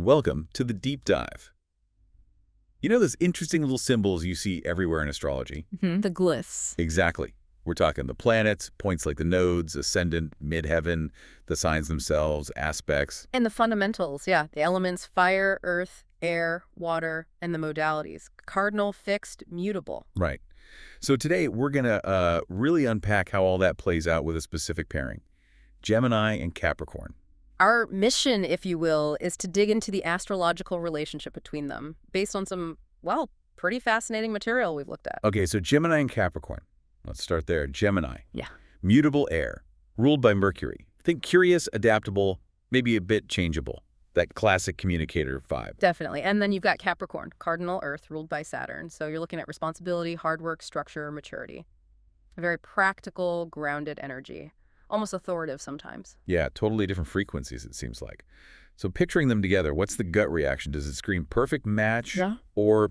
Welcome to the deep dive. You know those interesting little symbols you see everywhere in astrology? The glyphs. Exactly. We're talking the planets, points like the nodes, ascendant, midheaven, the signs themselves, aspects. And the fundamentals, yeah. The elements fire, earth, air, water, and the modalities. Cardinal, fixed, mutable. Right. So today we're going to really unpack how all that plays out with a specific pairing, Gemini and Capricorn. Our mission, if you will, is to dig into the astrological relationship between them based on some, well, pretty fascinating material we've looked at. Okay, so Gemini and Capricorn. Let's start there. Gemini. Yeah. Mutable air, ruled by Mercury. Think curious, adaptable, maybe a bit changeable. That classic communicator vibe. Definitely. And then you've got Capricorn, cardinal earth, ruled by Saturn. So you're looking at responsibility, hard work, structure, maturity. A very practical, grounded energy. Almost authoritative sometimes. Yeah, totally different frequencies, it seems like. So picturing them together, what's the gut reaction? Does it scream perfect match or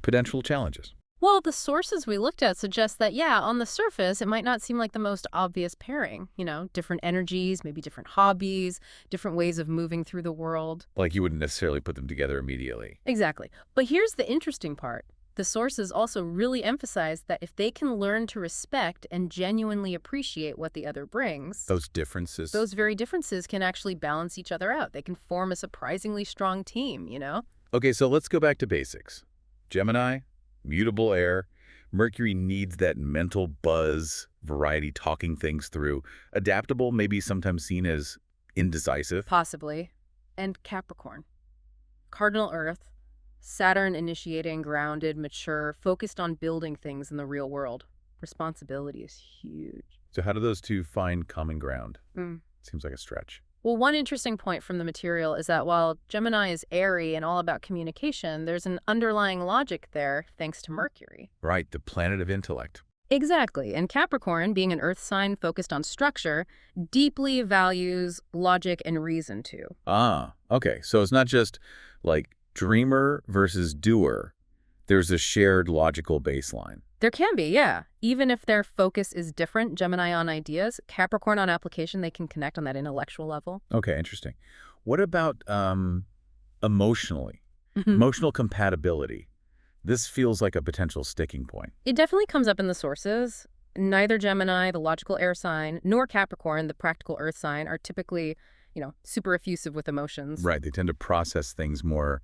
potential challenges? Well, the sources we looked at suggest that, yeah, on the surface, it might not seem like the most obvious pairing. You know, different energies, maybe different hobbies, different ways of moving through the world. Like you wouldn't necessarily put them together immediately. Exactly. But here's the interesting part. The sources also really emphasize that if they can learn to respect and genuinely appreciate what the other brings, Those differences. those very differences can actually balance each other out. They can form a surprisingly strong team, you know? Okay, so let's go back to basics. Gemini, mutable air. Mercury needs that mental buzz, variety, talking things through. Adaptable, maybe sometimes seen as indecisive. Possibly. And Capricorn. Cardinal Earth. Saturn initiating, grounded, mature, focused on building things in the real world. Responsibility is huge. So how do those two find common ground? Mm. Seems like a stretch. Well, one interesting point from the material is that while Gemini is airy and all about communication, there's an underlying logic there thanks to Mercury. Right, the planet of intellect. Exactly. And Capricorn, being an earth sign focused on structure, deeply values logic and reason too. Ah, okay. So it's not just like dreamer versus doer. There's a shared logical baseline. There can be, yeah. Even if their focus is different, Gemini on ideas, Capricorn on application, they can connect on that intellectual level. Okay, interesting. What about emotionally? Emotional compatibility. This feels like a potential sticking point. It definitely comes up in the sources. Neither Gemini, the logical air sign, nor Capricorn, the practical earth sign, are typically, super effusive with emotions. Right, they tend to process things more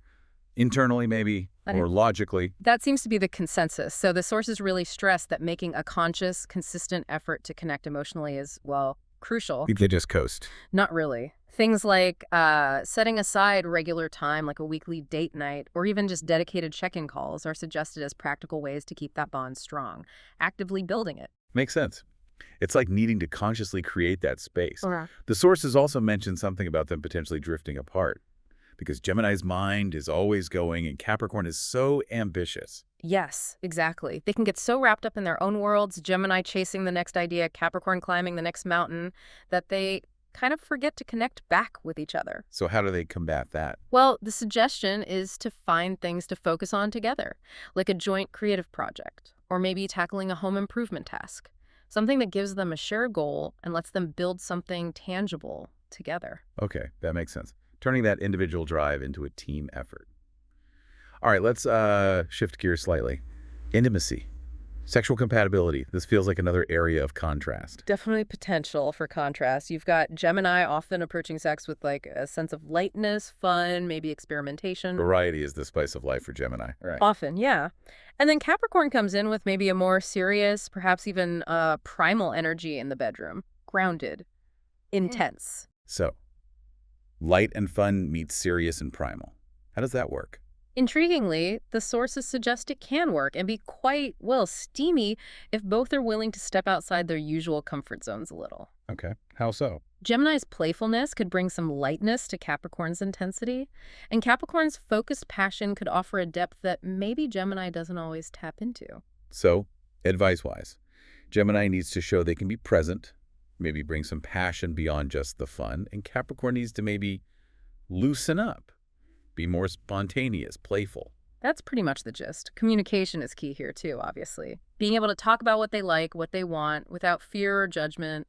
internally maybe, or logically. That seems to be the consensus. So the sources really stress that making a conscious, consistent effort to connect emotionally is, well, crucial. They just coast. Not really. Things like setting aside regular time, like a weekly date night, or even just dedicated check-in calls are suggested as practical ways to keep that bond strong, actively building it. Makes sense. It's like needing to consciously create that space. Okay. The sources also mention something about them potentially drifting apart, because Gemini's mind is always going and Capricorn is so ambitious. Yes, exactly. They can get so wrapped up in their own worlds, Gemini chasing the next idea, Capricorn climbing the next mountain, that they kind of forget to connect back with each other. So how do they combat that? Well, the suggestion is to find things to focus on together, like a joint creative project, or maybe tackling a home improvement task, something that gives them a shared goal and lets them build something tangible together. Okay, that makes sense. Turning that individual drive into a team effort. All right, let's shift gears slightly. Intimacy, sexual compatibility. This feels like another area of contrast. Definitely potential for contrast. You've got Gemini often approaching sex with like a sense of lightness, fun, maybe experimentation. Variety is the spice of life for Gemini. Right. Often, yeah. And then Capricorn comes in with maybe a more serious, perhaps even primal energy in the bedroom. Grounded, intense. So, light and fun meets serious and primal. How does that work? Intriguingly, the sources suggest it can work and be quite, well, steamy if both are willing to step outside their usual comfort zones a little. Okay, how so? Gemini's playfulness could bring some lightness to Capricorn's intensity, and Capricorn's focused passion could offer a depth that maybe Gemini doesn't always tap into. So, advice-wise, Gemini needs to show they can be present, maybe bring some passion beyond just the fun, and Capricorn needs to maybe loosen up. Be more spontaneous, playful. That's pretty much the gist. Communication is key here too, obviously. Being able to talk about what they like, what they want, without fear or judgment,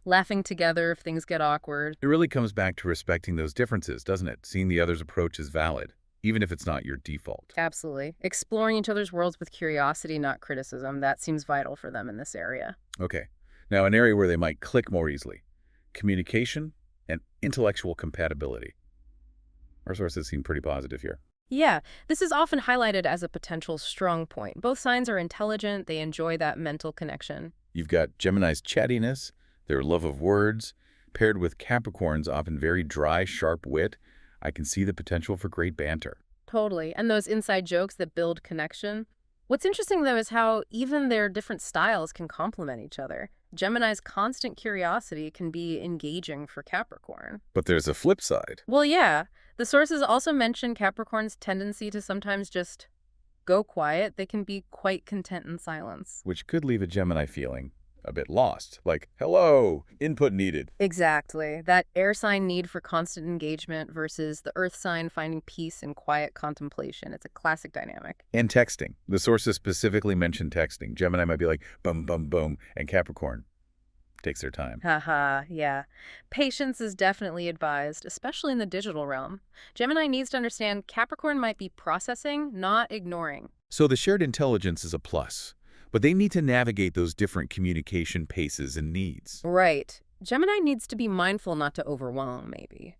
laughing together if things get awkward. It really comes back to respecting those differences, doesn't it? Seeing the other's approach as valid, even if it's not your default. Absolutely. Exploring each other's worlds with curiosity, not criticism. That seems vital for them in this area. Okay. Now, an area where they might click more easily. Communication and intellectual compatibility. Our sources seem pretty positive here. Yeah, this is often highlighted as a potential strong point. Both signs are intelligent. They enjoy that mental connection. You've got Gemini's chattiness, their love of words, paired with Capricorn's often very dry, sharp wit. I can see the potential for great banter. Totally. And those inside jokes that build connection. What's interesting, though, is how even their different styles can complement each other. Gemini's constant curiosity can be engaging for Capricorn. But there's a flip side. Well, yeah. The sources also mention Capricorn's tendency to sometimes just go quiet. They can be quite content in silence. Which could leave a Gemini feeling a bit lost. Like, hello, input needed. Exactly. That air sign need for constant engagement versus the earth sign finding peace in quiet contemplation. It's a classic dynamic. And texting. The sources specifically mention texting. Gemini might be like, boom, boom, boom, and Capricorn takes their time. Haha, yeah. Patience is definitely advised, especially in the digital realm. Gemini needs to understand Capricorn might be processing, not ignoring. So the shared intelligence is a plus, but they need to navigate those different communication paces and needs. Right. Gemini needs to be mindful not to overwhelm, maybe.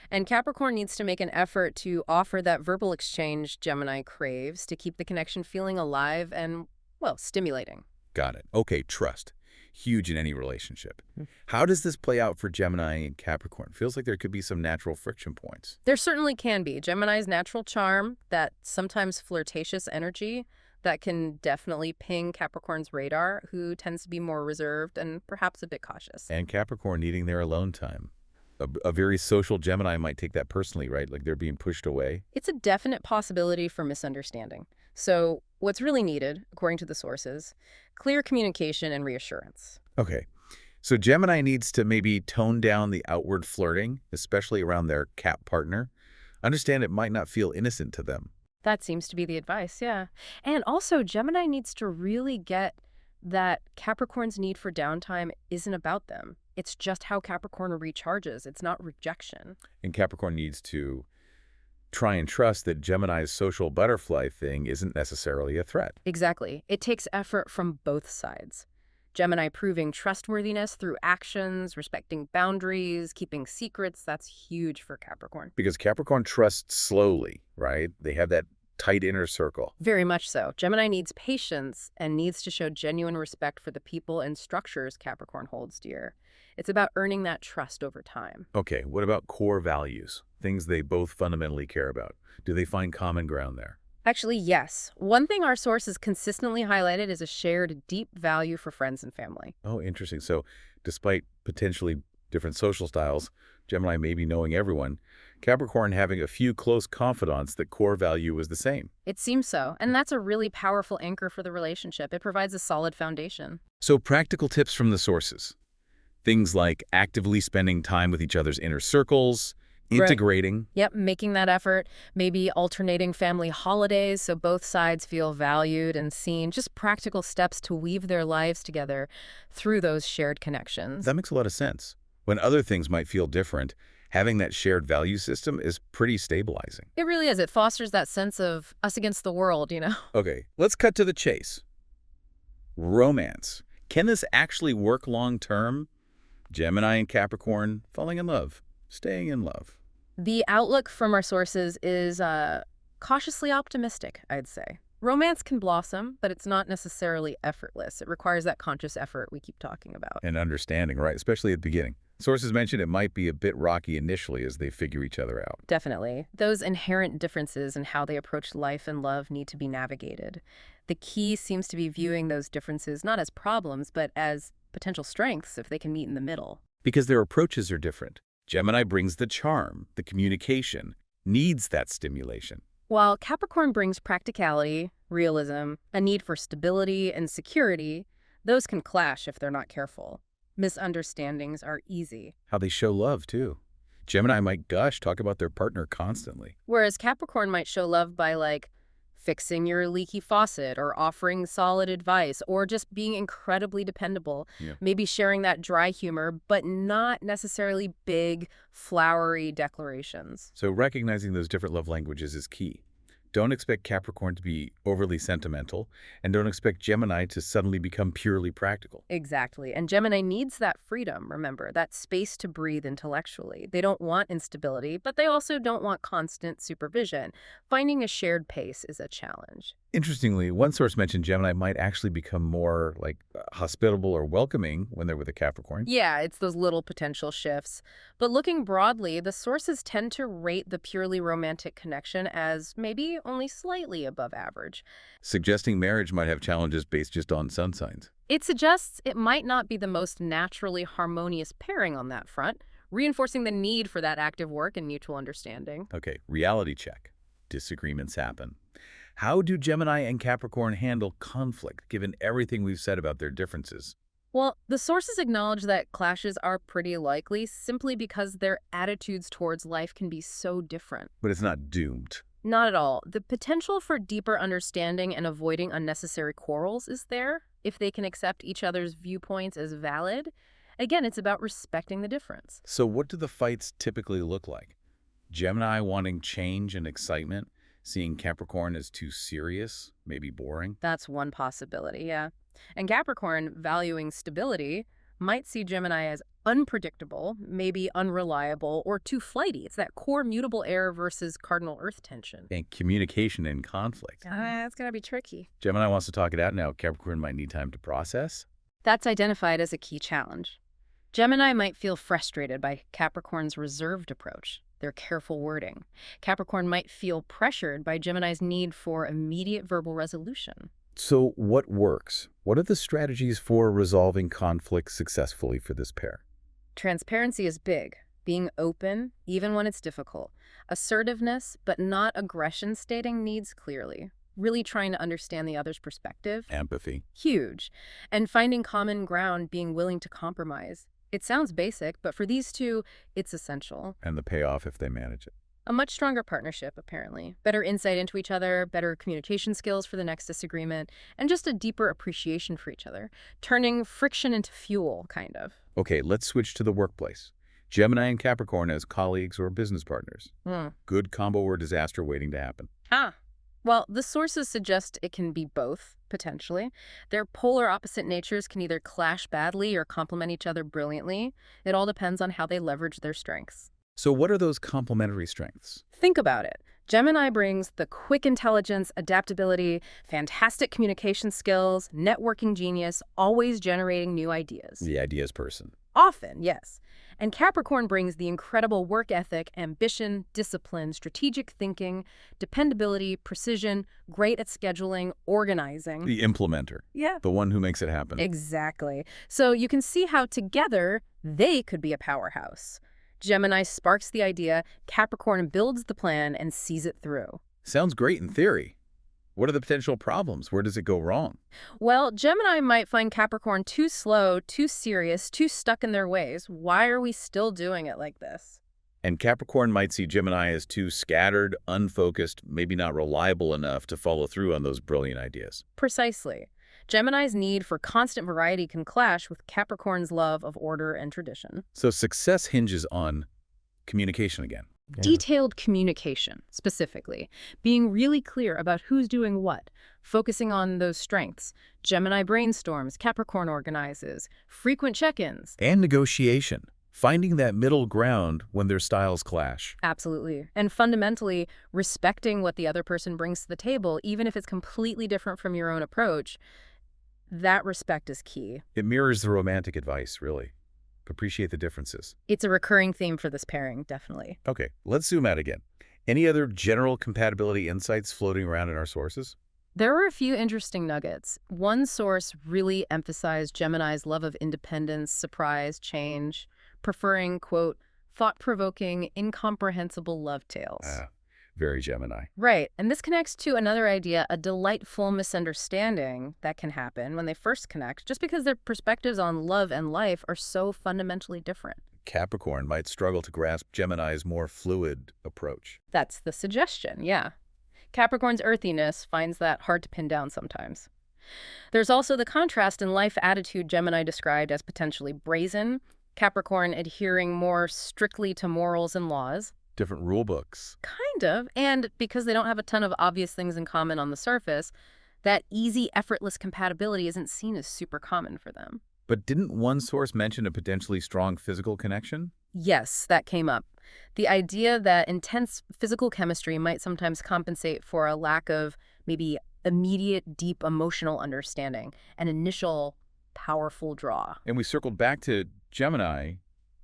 And Capricorn needs to make an effort to offer that verbal exchange Gemini craves to keep the connection feeling alive and, well, stimulating. Got it. Okay, trust. Huge in any relationship. How does this play out for Gemini and Capricorn? Feels like there could be some natural friction points. There certainly can be. Gemini's natural charm, that sometimes flirtatious energy, that can definitely ping Capricorn's radar, who tends to be more reserved and perhaps a bit cautious. And Capricorn needing their alone time. A very social Gemini might take that personally, right? Like they're being pushed away. It's a definite possibility for misunderstanding. So what's really needed, according to the sources, clear communication and reassurance. Okay. So Gemini needs to maybe tone down the outward flirting, especially around their Cap partner. Understand it might not feel innocent to them. That seems to be the advice, yeah. And also, Gemini needs to really get that Capricorn's need for downtime isn't about them. It's just how Capricorn recharges. It's not rejection. And Capricorn needs to try and trust that Gemini's social butterfly thing isn't necessarily a threat. Exactly. It takes effort from both sides. Gemini proving trustworthiness through actions, respecting boundaries, keeping secrets, that's huge for Capricorn. Because Capricorn trusts slowly, right? They have that tight inner circle. Very much so. Gemini needs patience and needs to show genuine respect for the people and structures Capricorn holds dear. It's about earning that trust over time. Okay, what about core values? Things they both fundamentally care about. Do they find common ground there? Actually, yes. One thing our sources consistently highlighted is a shared deep value for friends and family. Oh, interesting. So despite potentially different social styles, Gemini maybe knowing everyone, Capricorn having a few close confidants that core value was the same. It seems so, and that's a really powerful anchor for the relationship. It provides a solid foundation. So practical tips from the sources. Things like actively spending time with each other's inner circles, integrating. Yep, making that effort, maybe alternating family holidays so both sides feel valued and seen. Just practical steps to weave their lives together through those shared connections. That makes a lot of sense. When other things might feel different, having that shared value system is pretty stabilizing. It really is. It fosters that sense of us against the world, you know? Okay, let's cut to the chase. Romance. Can this actually work long term? Gemini and Capricorn falling in love, staying in love. The outlook from our sources is cautiously optimistic, I'd say. Romance can blossom, but it's not necessarily effortless. It requires that conscious effort we keep talking about. And understanding, right? Especially at the beginning. Sources mentioned it might be a bit rocky initially as they figure each other out. Definitely. Those inherent differences in how they approach life and love need to be navigated. The key seems to be viewing those differences not as problems, but as potential strengths if they can meet in the middle. Because their approaches are different. Gemini brings the charm, the communication, needs that stimulation. While Capricorn brings practicality, realism, a need for stability and security, those can clash if they're not careful. Misunderstandings are easy. How they show love, too. Gemini might talk about their partner constantly. Whereas Capricorn might show love by, fixing your leaky faucet or offering solid advice or just being incredibly dependable. Yeah. Maybe sharing that dry humor, but not necessarily big, flowery declarations. So recognizing those different love languages is key. Don't expect Capricorn to be overly sentimental, and don't expect Gemini to suddenly become purely practical. Exactly. And Gemini needs that freedom, remember, that space to breathe intellectually. They don't want instability, but they also don't want constant supervision. Finding a shared pace is a challenge. Interestingly, one source mentioned Gemini might actually become more hospitable or welcoming when they're with a Capricorn. Yeah, it's those little potential shifts. But looking broadly, the sources tend to rate the purely romantic connection as maybe only slightly above average. Suggesting marriage might have challenges based just on sun signs. It suggests it might not be the most naturally harmonious pairing on that front, reinforcing the need for that active work and mutual understanding. Okay, reality check. Disagreements happen. How do Gemini and Capricorn handle conflict, given everything we've said about their differences? Well, the sources acknowledge that clashes are pretty likely simply because their attitudes towards life can be so different. But it's not doomed. Not at all. The potential for deeper understanding and avoiding unnecessary quarrels is there if they can accept each other's viewpoints as valid. Again, it's about respecting the difference. So what do the fights typically look like? Gemini wanting change and excitement, seeing Capricorn as too serious, maybe boring? That's one possibility, yeah. And Capricorn, valuing stability, might see Gemini as unpredictable, maybe unreliable, or too flighty. It's that core mutable air versus cardinal earth tension. And communication and conflict. That's going to be tricky. Gemini wants to talk it out now. Capricorn might need time to process. That's identified as a key challenge. Gemini might feel frustrated by Capricorn's reserved approach, their careful wording. Capricorn might feel pressured by Gemini's need for immediate verbal resolution. So what works? What are the strategies for resolving conflict successfully for this pair? Transparency is big. Being open, even when it's difficult. Assertiveness, but not aggression, stating needs clearly. Really trying to understand the other's perspective. Empathy. Huge. And finding common ground, being willing to compromise. It sounds basic, but for these two, it's essential. And the payoff if they manage it. A much stronger partnership, apparently. Better insight into each other, better communication skills for the next disagreement, and just a deeper appreciation for each other. Turning friction into fuel, kind of. Okay, let's switch to the workplace. Gemini and Capricorn as colleagues or business partners. Good combo or disaster waiting to happen. Well, the sources suggest it can be both, potentially. Their polar opposite natures can either clash badly or complement each other brilliantly. It all depends on how they leverage their strengths. So what are those complementary strengths? Think about it. Gemini brings the quick intelligence, adaptability, fantastic communication skills, networking genius, always generating new ideas. The ideas person. Often, yes. And Capricorn brings the incredible work ethic, ambition, discipline, strategic thinking, dependability, precision, great at scheduling, organizing. The implementer. Yeah. The one who makes it happen. Exactly. So you can see how together they could be a powerhouse. Gemini sparks the idea, Capricorn builds the plan and sees it through. Sounds great in theory. What are the potential problems? Where does it go wrong? Well, Gemini might find Capricorn too slow, too serious, too stuck in their ways. Why are we still doing it like this? And Capricorn might see Gemini as too scattered, unfocused, maybe not reliable enough to follow through on those brilliant ideas. Precisely. Gemini's need for constant variety can clash with Capricorn's love of order and tradition. So success hinges on communication again. Detailed communication, specifically. Being really clear about who's doing what. Focusing on those strengths. Gemini brainstorms, Capricorn organizes. Frequent check-ins. And negotiation. Finding that middle ground when their styles clash. Absolutely. And fundamentally, respecting what the other person brings to the table, even if it's completely different from your own approach. That respect is key. It mirrors the romantic advice, really. Appreciate the differences. It's a recurring theme for this pairing, definitely. Okay, let's zoom out again. Any other general compatibility insights floating around in our sources? There were a few interesting nuggets. One source really emphasized Gemini's love of independence, surprise, change, preferring, quote, thought-provoking, incomprehensible love tales. Very Gemini. Right, and this connects to another idea, a delightful misunderstanding that can happen when they first connect, just because their perspectives on love and life are so fundamentally different. Capricorn might struggle to grasp Gemini's more fluid approach. That's the suggestion, yeah. Capricorn's earthiness finds that hard to pin down sometimes. There's also the contrast in life attitude Gemini described as potentially brazen, Capricorn adhering more strictly to morals and laws. Different rule books. Kind of, and because they don't have a ton of obvious things in common on the surface, that easy, effortless compatibility isn't seen as super common for them. But didn't one source mention a potentially strong physical connection? Yes, that came up. The idea that intense physical chemistry might sometimes compensate for a lack of maybe immediate, deep emotional understanding, an initial powerful draw. And we circled back to Gemini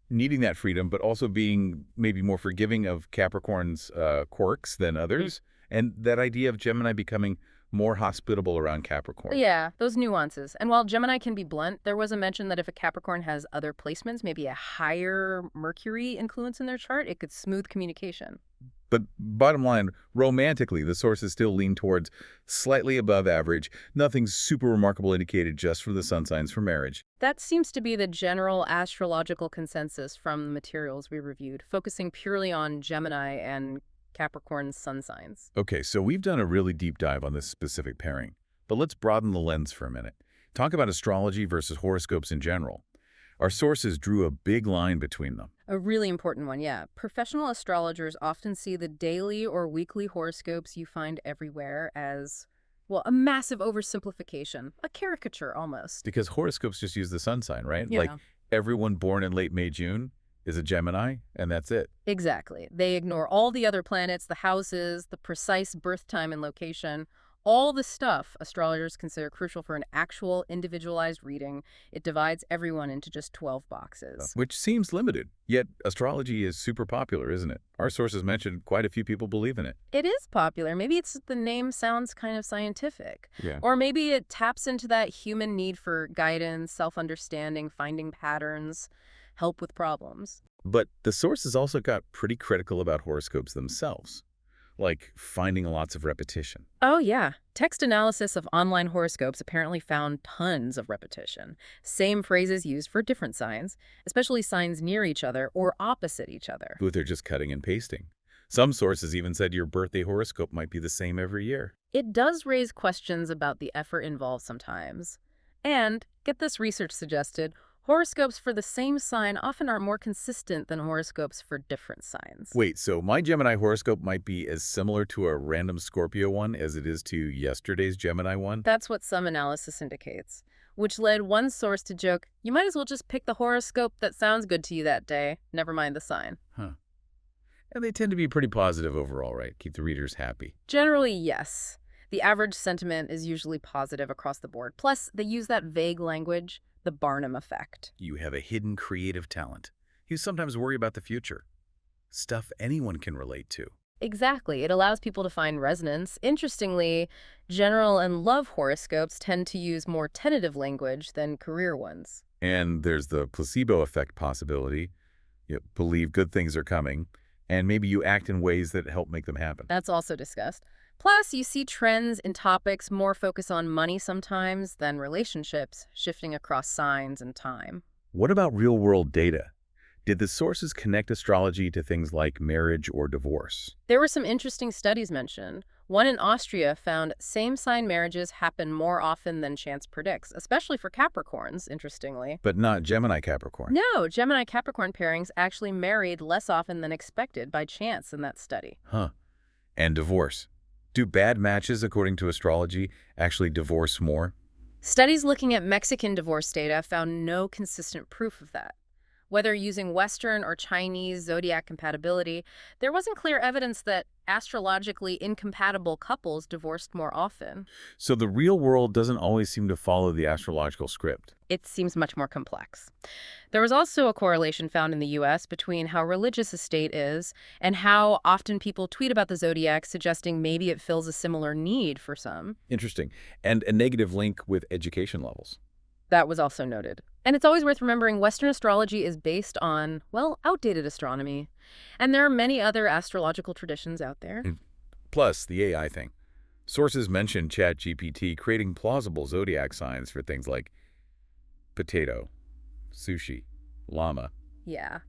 needing that freedom, but also being maybe more forgiving of Capricorn's quirks than others. And that idea of Gemini becoming more hospitable around Capricorn. Yeah, those nuances. And while Gemini can be blunt, there was a mention that if a Capricorn has other placements, maybe a higher Mercury influence in their chart, it could smooth communication. But bottom line, romantically, the sources still lean towards slightly above average, nothing super remarkable indicated just for the sun signs for marriage. That seems to be the general astrological consensus from the materials we reviewed, focusing purely on Gemini and Capricorn's sun signs. Okay, so we've done a really deep dive on this specific pairing, but let's broaden the lens for a minute. Talk about astrology versus horoscopes in general. Our sources drew a big line between them. A really important one, yeah. Professional astrologers often see the daily or weekly horoscopes you find everywhere as, well, a massive oversimplification, a caricature almost. Because horoscopes just use the sun sign, right? Yeah. Like everyone born in late May, June is a Gemini, and that's it. Exactly. They ignore all the other planets, the houses, the precise birth time and location. All the stuff astrologers consider crucial for an actual individualized reading. It divides everyone into just 12 boxes. Which seems limited, yet astrology is super popular, isn't it? Our sources mentioned quite a few people believe in it. It is popular. Maybe it's the name sounds kind of scientific. Yeah. Or maybe it taps into that human need for guidance, self-understanding, finding patterns, help with problems. But the sources also got pretty critical about horoscopes themselves, like finding lots of repetition. Oh, yeah. Text analysis of online horoscopes apparently found tons of repetition. Same phrases used for different signs, especially signs near each other or opposite each other. They're just cutting and pasting. Some sources even said your birthday horoscope might be the same every year. It does raise questions about the effort involved sometimes. And, get this research suggested, horoscopes for the same sign often are more consistent than horoscopes for different signs. Wait, so my Gemini horoscope might be as similar to a random Scorpio one as it is to yesterday's Gemini one? That's what some analysis indicates, which led one source to joke, you might as well just pick the horoscope that sounds good to you that day, never mind the sign. Huh. And they tend to be pretty positive overall, right? Keep the readers happy. Generally, yes. The average sentiment is usually positive across the board. Plus, they use that vague language, the Barnum effect. You have a hidden creative talent. You sometimes worry about the future. Stuff anyone can relate to. Exactly. It allows people to find resonance. Interestingly, general and love horoscopes tend to use more tentative language than career ones. And there's the placebo effect possibility. You believe good things are coming, and maybe you act in ways that help make them happen. That's also discussed. Plus, you see trends in topics more focus on money sometimes than relationships, shifting across signs and time. What about real-world data? Did the sources connect astrology to things like marriage or divorce? There were some interesting studies mentioned. One in Austria found same-sign marriages happen more often than chance predicts, especially for Capricorns, interestingly. But not Gemini Capricorn. No, Gemini-Capricorn pairings actually married less often than expected by chance in that study. Huh. And divorce. Do bad matches, according to astrology, actually divorce more? Studies looking at Mexican divorce data found no consistent proof of that. Whether using Western or Chinese zodiac compatibility, there wasn't clear evidence that astrologically incompatible couples divorced more often. So the real world doesn't always seem to follow the astrological script. It seems much more complex. There was also a correlation found in the U.S. between how religious a state is and how often people tweet about the zodiac, suggesting maybe it fills a similar need for some. Interesting. And a negative link with education levels. That was also noted. And it's always worth remembering Western astrology is based on, well, outdated astronomy. And there are many other astrological traditions out there. Plus, the AI thing. Sources mention ChatGPT creating plausible zodiac signs for things like potato, sushi, llama. Yeah.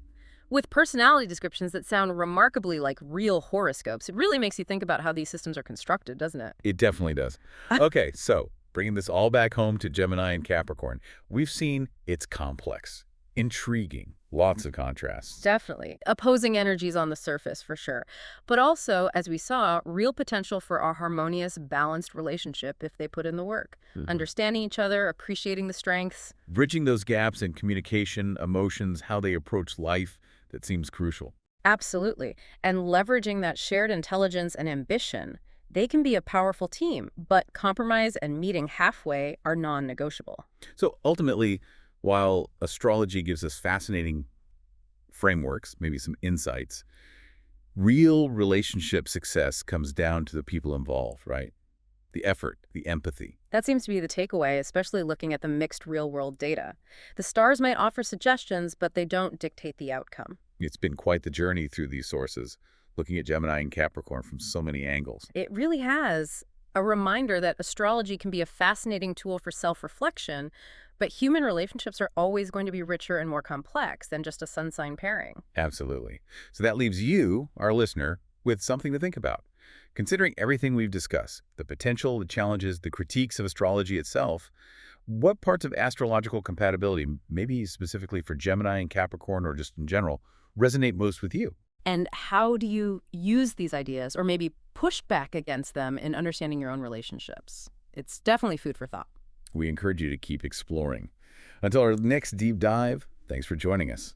With personality descriptions that sound remarkably like real horoscopes. It really makes you think about how these systems are constructed, doesn't it? It definitely does. Okay, so bringing this all back home to Gemini and Capricorn, we've seen it's complex, intriguing, lots of contrasts. Definitely. Opposing energies on the surface, for sure. But also, as we saw, real potential for a harmonious, balanced relationship if they put in the work. Understanding each other, appreciating the strengths. Bridging those gaps in communication, emotions, how they approach life, that seems crucial. Absolutely. And leveraging that shared intelligence and ambition, they can be a powerful team, but compromise and meeting halfway are non-negotiable. So ultimately, while astrology gives us fascinating frameworks, maybe some insights, real relationship success comes down to the people involved, right? The effort, the empathy. That seems to be the takeaway, especially looking at the mixed real-world data. The stars might offer suggestions, but they don't dictate the outcome. It's been quite the journey through these sources, looking at Gemini and Capricorn from so many angles. It really has a reminder that astrology can be a fascinating tool for self-reflection, but human relationships are always going to be richer and more complex than just a sun-sign pairing. Absolutely. So that leaves you, our listener, with something to think about. Considering everything we've discussed, the potential, the challenges, the critiques of astrology itself, what parts of astrological compatibility, maybe specifically for Gemini and Capricorn or just in general, resonate most with you? And how do you use these ideas or maybe push back against them in understanding your own relationships? It's definitely food for thought. We encourage you to keep exploring. Until our next deep dive, thanks for joining us.